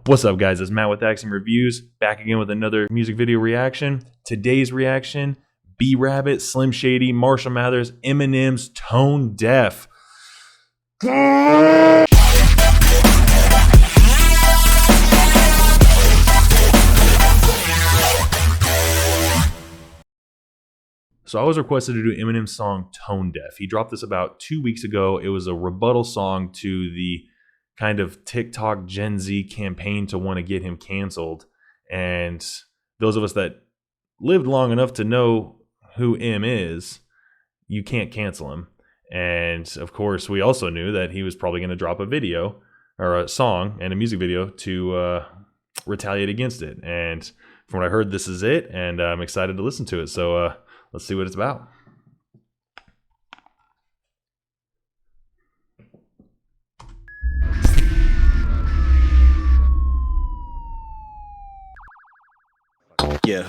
What's up, guys? It's Matt with Axiom Reviews, back again with another music video reaction. Today's reaction, B-Rabbit, Slim Shady, Marshall Mathers, Eminem's Tone Deaf. So I was requested to do Eminem's song Tone Deaf. He dropped this about 2 weeks ago. It was a rebuttal song to the kind of TikTok Gen Z campaign to want to get him canceled. And those of us that lived long enough to know who M is, you can't cancel him. And of course, we also knew that he was probably going to drop a video or a song and a music video to retaliate against it. And from what I heard, this is it. And I'm excited to listen to it. So let's see what it's about. Yeah.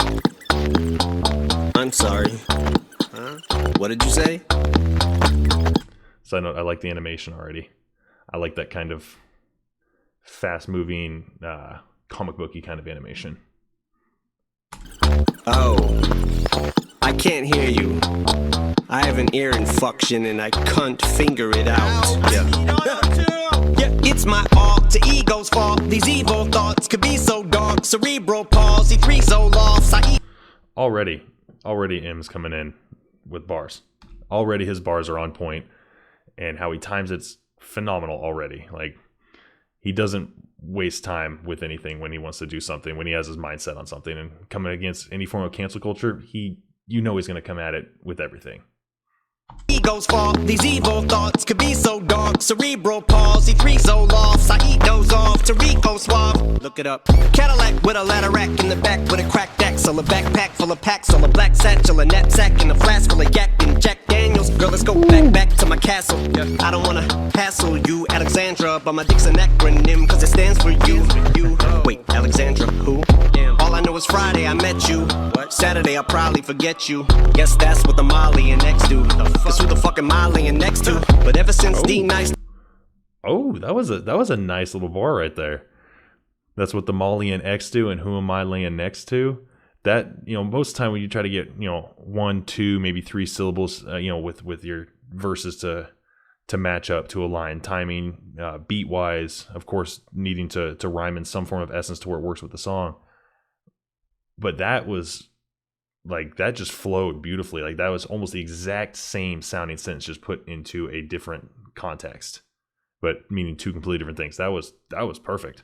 I'm sorry. Huh? What did you say? So I like the animation already. I like that kind of fast-moving, comic booky kind of animation. Oh, I can't hear you. I have an ear infection and I can't finger it out. Yeah, it's my alter ego's fault. These evil thoughts could be so dark. Cerebral palsy, 3 so lost. Already M's coming in with bars. Already his bars are on point, and how he times it's phenomenal already. Like, he doesn't waste time with anything when he wants to do something, when he has his mindset on something, and coming against any form of cancel culture, you know he's going to come at it with everything. Ego's fault. These evil thoughts could be so dark. Cerebral palsy, 3 so lost. I eat those off. Tarico suave. Look it up. Cadillac with a ladder rack in the back with a cracked axle, a backpack full of packs, on a black satchel, a knapsack, and a flask full of yak and Jack Daniels. Girl, let's go back to my castle. I don't wanna hassle you, Alexandra, but my dick's an acronym, cause it stands for you. Wait, Alexandra, who? All I know is Friday I met you. Saturday I'll probably forget you. Guess that's what the Molly and X do. Cause who the fuck am I laying next to? But ever since D Nice. Oh, that was a nice little bar right there. That's what the Molly and X do, and who am I laying next to? That, most of the time when you try to get, 1, 2, maybe 3 syllables, with your verses to match up to a line, timing, beat wise, of course, needing to rhyme in some form of essence to where it works with the song. But that was like, that just flowed beautifully. Like, that was almost the exact same sounding sentence, just put into a different context, but meaning 2 completely different things. That was perfect.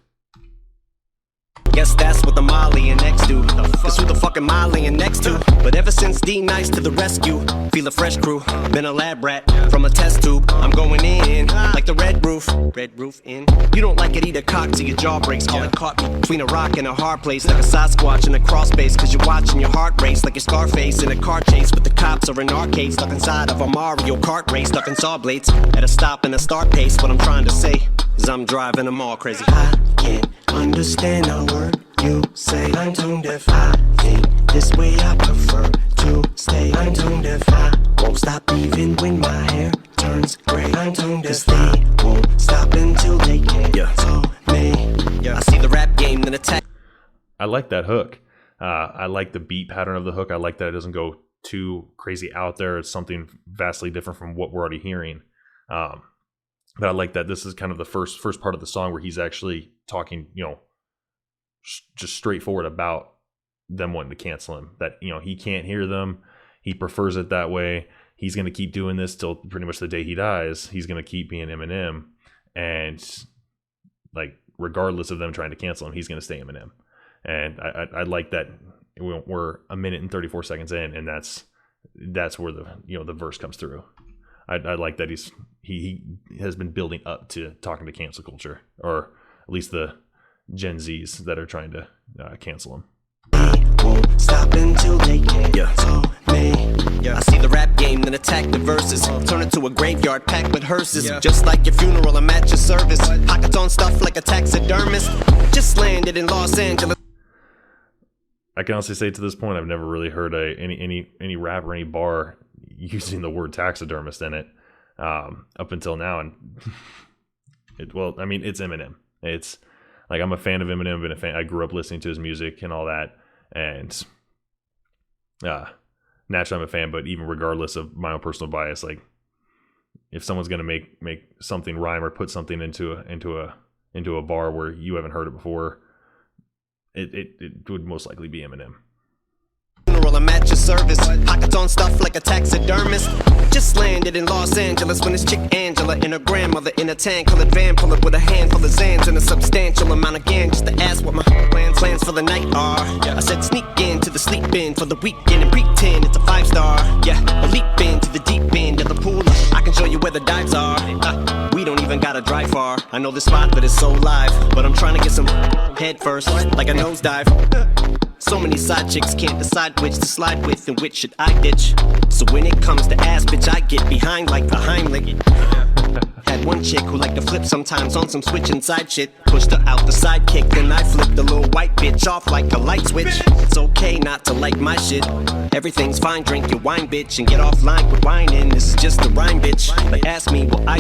Guess that's what the Molly and X do. Cause who the fuck am I laying next to? But ever since D Nice to the rescue, feel a fresh crew. Been a lab rat from a test tube. I'm going in like the red roof. Red roof in. You don't like it, eat a cock till your jaw breaks. Call it caught me between a rock and a hard place, like a Sasquatch in a crawl space. Cause you're watching your heart race like your Scarface in a car chase with the cops, or an arcade stuck inside of a Mario Kart race, stuck in saw blades at a stop and a start pace. What I'm trying to say is I'm driving them all crazy. I can't understand a word you say. I'm tone deaf. I think this way I prefer to stay. I'm tone deaf. I won't stop even when my hair turns gray. I'm tone deaf. They won't stop until they can't. So me. I see the rap game then attack. I like that hook. I like the beat pattern of the hook. I like that it doesn't go too crazy out there. It's something vastly different from what we're already hearing. But I like that this is kind of the first part of the song where he's actually talking, just straightforward about them wanting to cancel him. That, he can't hear them. He prefers it that way. He's going to keep doing this till pretty much the day he dies. He's going to keep being Eminem. And, like, regardless of them trying to cancel him, he's going to stay Eminem. And I like that we're 1 minute and 34 seconds in, and that's where the verse comes through. I like that he has been building up to talking to cancel culture, or at least the Gen Zs that are trying to cancel him. Won't stop until they can't. I see the rap game, then attack the verses. Turn it to a graveyard packed with hearses. Just like your funeral, I'm at your service. Pockets on stuff like a taxidermist. Just landed in Los Angeles. I can honestly say to this point, I've never really heard any rap or any bar using the word taxidermist in it up until now. And it's Eminem. It's Like, I'm a fan of Eminem, been a fan. I grew up listening to his music and all that, and naturally I'm a fan. But even regardless of my own personal bias, like, if someone's gonna make something rhyme or put something into a bar where you haven't heard it before, it would most likely be Eminem. I'm at your service. Pockets on stuff like a taxidermist. Just landed in Los Angeles when this chick Angela and her grandmother in a tan-colored van pull up with a handful of Zans and a substantial amount of gang just to ask what my plans for the night are. I said sneak into the sleep in for the weekend and pretend it's a 5-star. Yeah, a leap into the deep end of the pool. I can show you where the dives are. We don't even gotta drive far. I know this spot, but it's so live. But I'm trying to get some head first, like a nosedive. So many side chicks can't decide which to slide with and which should I ditch. So when it comes to ass, bitch, I get behind like the Heimlich. Had one chick who liked to flip sometimes on some switch inside shit. Pushed her out the sidekick, then I flipped the little white bitch off like a light switch. It's okay not to like my shit. Everything's fine, drink your wine, bitch, and get offline with whining. This is just a rhyme, bitch. Like, ask me, well, I...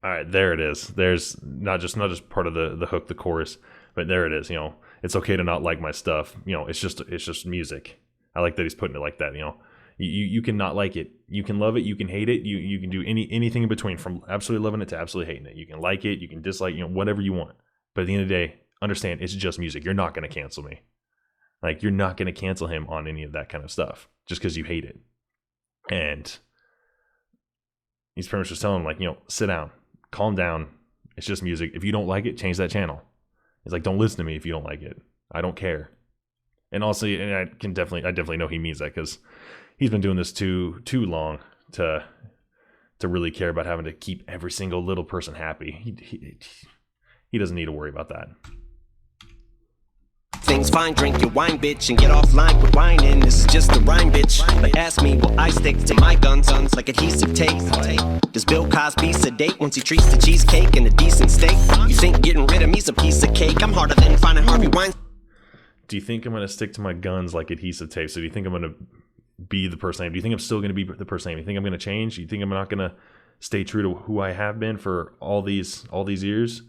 All right, there it is. There's not just part of the hook, the chorus, but there it is. You know, it's okay to not like my stuff. You know, it's just music. I like that he's putting it like that. You know, you can not like it, you can love it, you can hate it, you can do anything in between, from absolutely loving it to absolutely hating it. You can like it, you can dislike, you know, whatever you want. But at the end of the day, understand it's just music. You're not going to cancel me. Like, you're not going to cancel him on any of that kind of stuff just because you hate it. And he's pretty much just telling him, like, you know, sit down, calm down. It's just music. If you don't like it, change that channel. He's like, don't listen to me if you don't like it. I don't care. And also, and I definitely know he means that, because he's been doing this too long to really care about having to keep every single little person happy. He doesn't need to worry about that. Things fine, drink your wine, bitch, and get offline with whining. This is just a rhyme, bitch. But ask me, will I stick to my guns like adhesive tape? Does Bill Cosby sedate once he treats the cheesecake and a decent steak? You think getting rid of me's a piece of cake? I'm harder than finding Harvey Weinstein. Do you think I'm going to stick to my guns like adhesive tape? So do you think I'm going to be the person I am? Do you think I'm still going to be the person I am? Do you think I'm going to change? Do you think I'm not going to stay true to who I have been for all these years?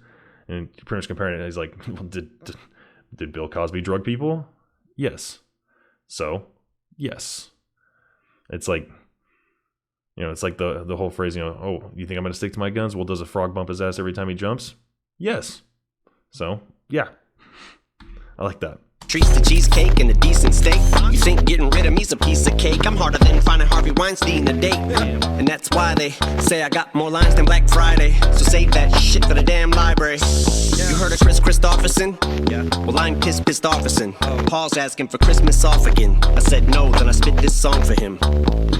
And pretty much comparing it, he's like, well, did Bill Cosby drug people? Yes. So, yes. It's like, you know, it's like the whole phrase, you know, oh, you think I'm going to stick to my guns? Well, does a frog bump his ass every time he jumps? Yes. So, yeah. I like that. Treats the cheesecake and a decent steak. You think getting rid of me's a piece of cake? I'm harder than finding Harvey Weinstein a date. And that's why they say I got more lines than Black Friday. So save that shit for the damn library. You heard of Chris Christopherson? Yeah. Well, I'm pissed officin'. Paul's asking for Christmas off again. I said no, then I spit this song for him.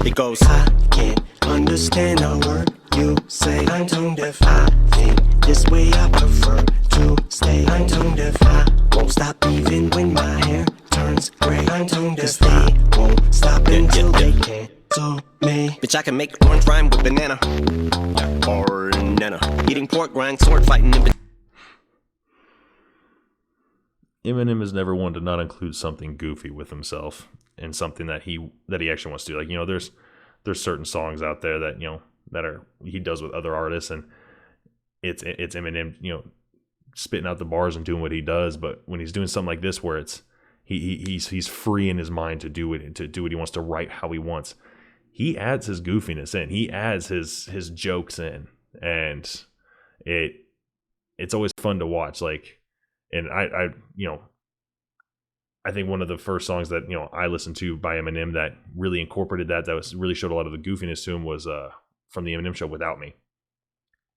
It goes, I can't understand a word you say. I'm tone deaf. I think this way I prefer to stay. I'm tone deaf. I won't stop even when my hair turns gray. I'm tone deaf. They won't stop until they cancel me. Bitch, I can make orange rhyme with banana. Or nana. Eating pork rind, sword fighting in Eminem is never one to not include something goofy with himself and something that he actually wants to do. Like, you know, there's certain songs out there that, you know, he does with other artists, and it's Eminem, you know, spitting out the bars and doing what he does. But when he's doing something like this, where it's he's free in his mind to do what he wants, to write how he wants, he adds his goofiness in, he adds his jokes in, and it's always fun to watch. Like, and I you know, I think one of the first songs that, you know, I listened to by Eminem that really incorporated that was really showed a lot of the goofiness to him was from the Eminem Show, Without Me.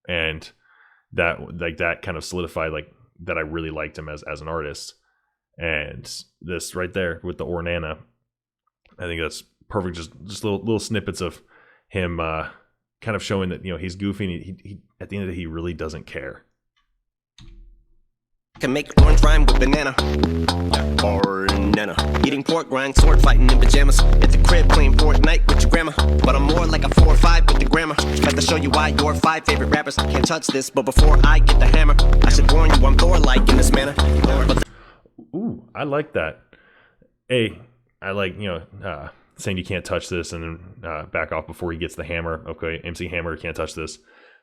And that kind of solidified, like, that I really liked him as an artist. And this right there with the Ornana, I think that's perfect. Just little snippets of him kind of showing that, you know, he's goofy, and he at the end of the day, he really doesn't care. Can make orange rhyme with banana. Or nana. Eating pork rind, sword fighting in pajamas. At the crib playing Fortnite with your grandma. But I'm more like a 4 or 5 with the grammar. Like to show you why your 5 favorite rappers can't touch this. But before I get the hammer, I should warn you I'm Thor-like in this manner. Ooh, I like that. I like, you know, saying you can't touch this, and then back off before he gets the hammer. Okay, MC Hammer, can't touch this.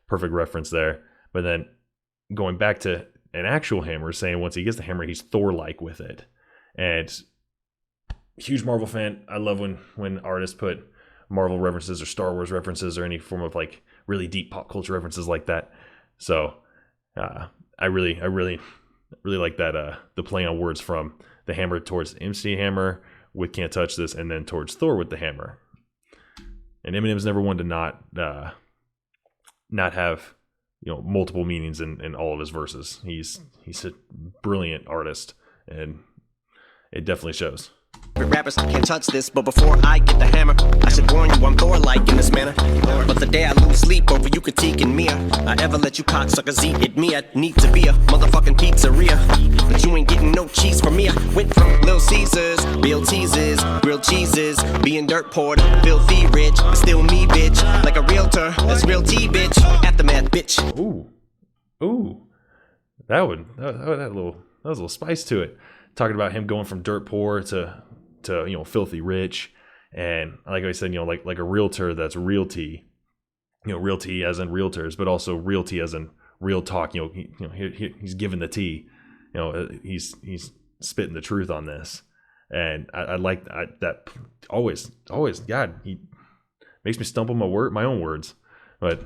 Perfect reference there. But then going back to an actual hammer, saying once he gets the hammer, he's Thor-like with it. And huge Marvel fan. I love when artists put Marvel references or Star Wars references or any form of like really deep pop culture references like that. So I really like that the play on words from the hammer towards MC Hammer with Can't Touch This, and then towards Thor with the hammer. And Eminem's never one to not have, you know, multiple meanings in all of his verses. He's a brilliant artist, and it definitely shows. Rappers can't touch this, but before I get the hammer, I should warn you I'm Thor-like in this manner. But the day I lose sleep over you critiquing me, I ever let you cocksuckers eat at me, I need to be a motherfucking pizzeria. But you ain't getting no cheese from me. I went from Little Caesars, real teases, real cheeses, being dirt poured, filthy rich, but still me, bitch. Like a realtor, that's real tea, bitch. Aftermath, bitch. Ooh, that was a little spice to it. Talking about him going from dirt poor to you know, filthy rich, and like I said, you know, like a realtor that's realty, you know, realty as in realtors, but also realty as in real talk. You know, he's giving the tea. You know, he's spitting the truth on this, and I like that always. God, he makes me stumble my own words, but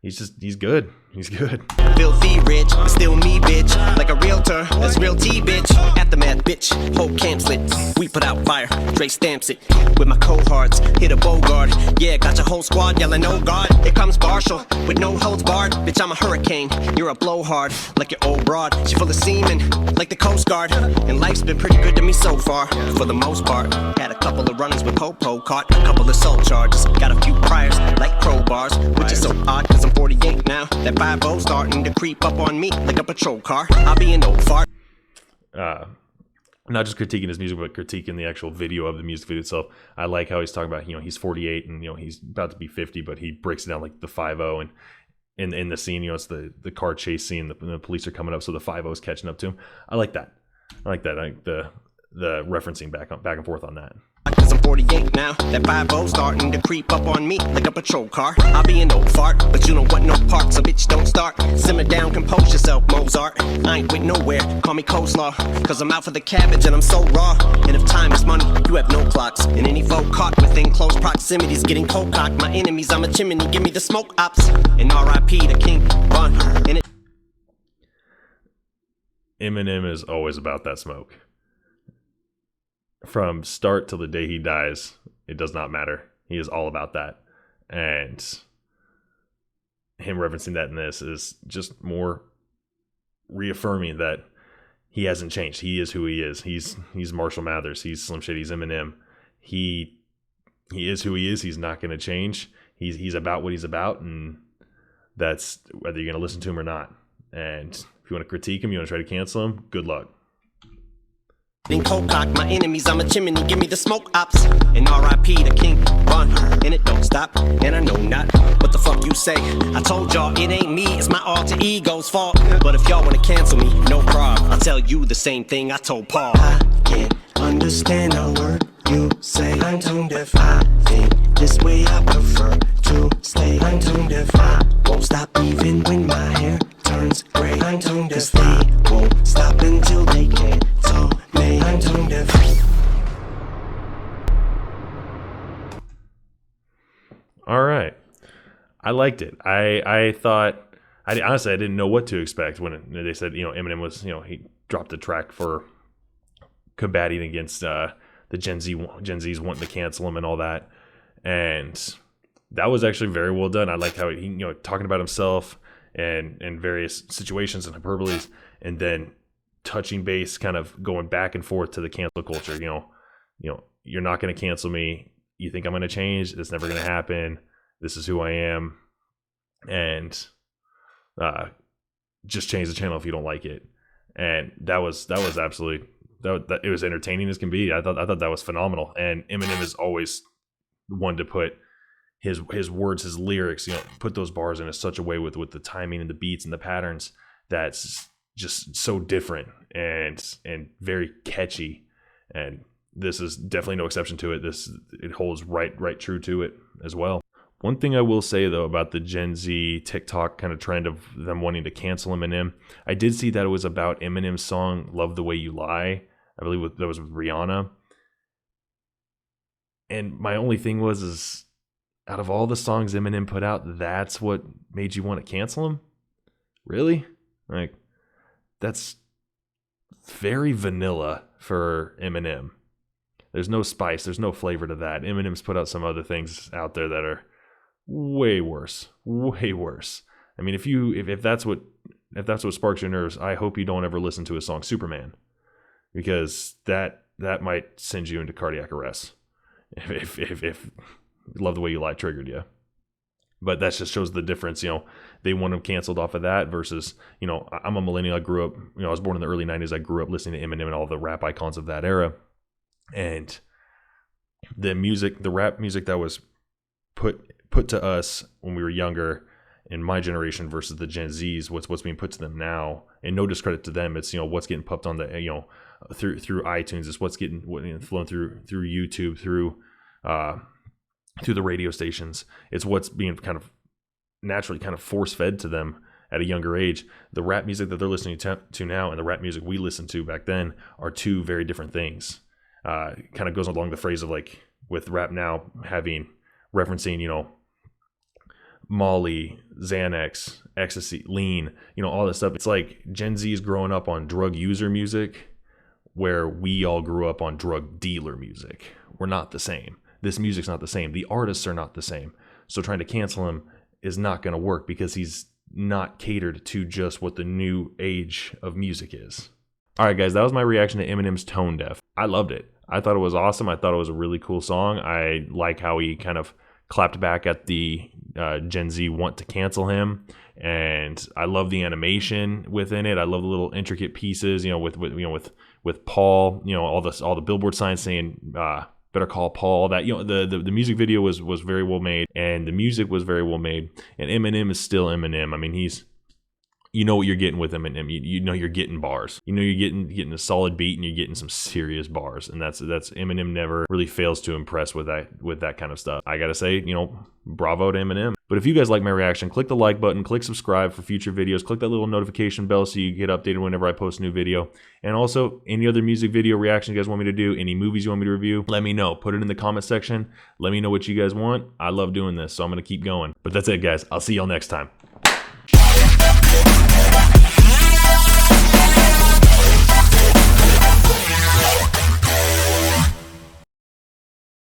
he's good. He's good. Filthy rich, but still me, bitch. Like a realtor, that's real tea, bitch. Aftermath, bitch. Whole camp's lit. We put out fire. Dre stamps it with my cohorts. Hit a Bogart. Yeah, got your whole squad yelling, oh God. Here comes Marshall with no holds barred. Bitch, I'm a hurricane. You're a blowhard. Like your old broad. She full of semen, like the Coast Guard. And life's been pretty good to me so far, for the most part. Had a couple of runnings with Popo. Caught a couple of assault charges. Got a few priors, like crowbars. Which is so odd, cause I'm 48 now. That 5-0 starting to creep up on me like a patrol car. I'll be an old fart. Not just critiquing his music, but critiquing the actual video of the music video itself. I like how he's talking about, you know, he's 48 and, you know, he's about to be 50, but he breaks it down like the 5-0, and in the scene, you know, it's the car chase scene. The police are coming up, so the 5-0 is catching up to him. I like that. I like the referencing back and forth on that. Cause I'm 48 now, that 5-0 starting to creep up on me like a patrol car. I'll be an old fart, but you don't want no part, so bitch don't start. Simmer down, compose yourself, Mozart. I ain't with nowhere, call me coleslaw. Cause I'm out for the cabbage and I'm so raw. And if time is money, you have no clocks. And any folk caught within close proximities getting cold cocked. My enemies, I'm a chimney, give me the smoke ops. And R.I.P. the King Bun. And Eminem is always about that smoke. From start till the day he dies, it does not matter. He is all about that. And him referencing that in this is just more reaffirming that he hasn't changed. He is who he is. He's Marshall Mathers. He's Slim Shady. He's Eminem. He is who he is. He's not going to change. He's about what he's about, and that's whether you're going to listen to him or not. And if you want to critique him, you want to try to cancel him, good luck. cold cock, my enemies, I'm a chimney, give me the smoke ops. And R.I.P. the King Bun, and it don't stop. And I know not what the fuck you say. I told y'all it ain't me, it's my alter ego's fault. But if y'all wanna cancel me, no problem. I'll tell you the same thing I told Paul. I can't understand a word you say. I'm tone deaf. I think this way I prefer to stay. I'm tone deaf. I won't stop even when my hair turns gray. I'm tone deaf. They won't stop until they cancel me. I'm tone deaf. All right. I liked it. I thought, honestly, I didn't know what to expect when they said, Eminem was, he dropped a track for combating against the Gen Zs wanting to cancel him and all that. And that was actually very well done. I liked how he, talking about himself and various situations and hyperboles, and then touching base, kind of going back and forth to the cancel culture. You're not going to cancel me. You think I'm going to change? It's never going to happen. This is who I am. And just change the channel if you don't like it. And that was absolutely, that it was entertaining as can be. I thought that was phenomenal. And Eminem is always one to put his words, his lyrics, put those bars in such a way with the timing and the beats and the patterns that's just so different and very catchy. And this is definitely no exception to it. It holds right true to it as well. One thing I will say, though, about the Gen Z TikTok kind of trend of them wanting to cancel Eminem, I did see that it was about Eminem's song Love the Way You Lie. I believe that was with Rihanna. And my only thing is out of all the songs Eminem put out, that's what made you want to cancel him? Really? Like, that's very vanilla for Eminem. There's no spice, there's no flavor to that. Eminem's put out some other things out there that are way worse. Way worse. I mean, if that's what sparks your nerves, I hope you don't ever listen to his song Superman. Because that might send you into cardiac arrest. If Love the Way You Lie triggered you. But that just shows the difference, they want him canceled off of that versus, I'm a millennial. I grew up, I was born in the early 90s. I grew up listening to Eminem and all the rap icons of that era. And the rap music that was put to us when we were younger in my generation versus the Gen Zs, what's being put to them now, and no discredit to them. It's, what's getting pumped on the, through iTunes. It's what's getting flown through YouTube, through the radio stations. It's what's being kind of naturally kind of force fed to them at a younger age. The rap music that they're listening to now and the rap music we listened to back then are two very different things. Kind of goes along the phrase of like with rap now referencing, Molly, Xanax, ecstasy, lean, all this stuff. It's like Gen Z is growing up on drug user music where we all grew up on drug dealer music. We're not the same. This music's not the same. The artists are not the same. So trying to cancel him is not going to work because he's not catered to just what the new age of music is. All right, guys, that was my reaction to Eminem's Tone Deaf. I loved it. I thought it was awesome. I thought it was a really cool song. I like how he kind of clapped back at the Gen Z want to cancel him, and I love the animation within it. I love the little intricate pieces, with Paul, all the billboard signs saying better call Paul. That the music video was very well made, and the music was very well made. And Eminem is still Eminem. I mean, he's what you're getting with Eminem. You're getting bars. You're getting a solid beat, and you're getting some serious bars. And that's Eminem never really fails to impress with that kind of stuff. I gotta say, bravo to Eminem. But if you guys like my reaction, click the like button, click subscribe for future videos, click that little notification bell so you get updated whenever I post a new video. And also, any other music video reaction you guys want me to do, any movies you want me to review, let me know. Put it in the comment section. Let me know what you guys want. I love doing this, so I'm gonna keep going. But that's it, guys. I'll see y'all next time.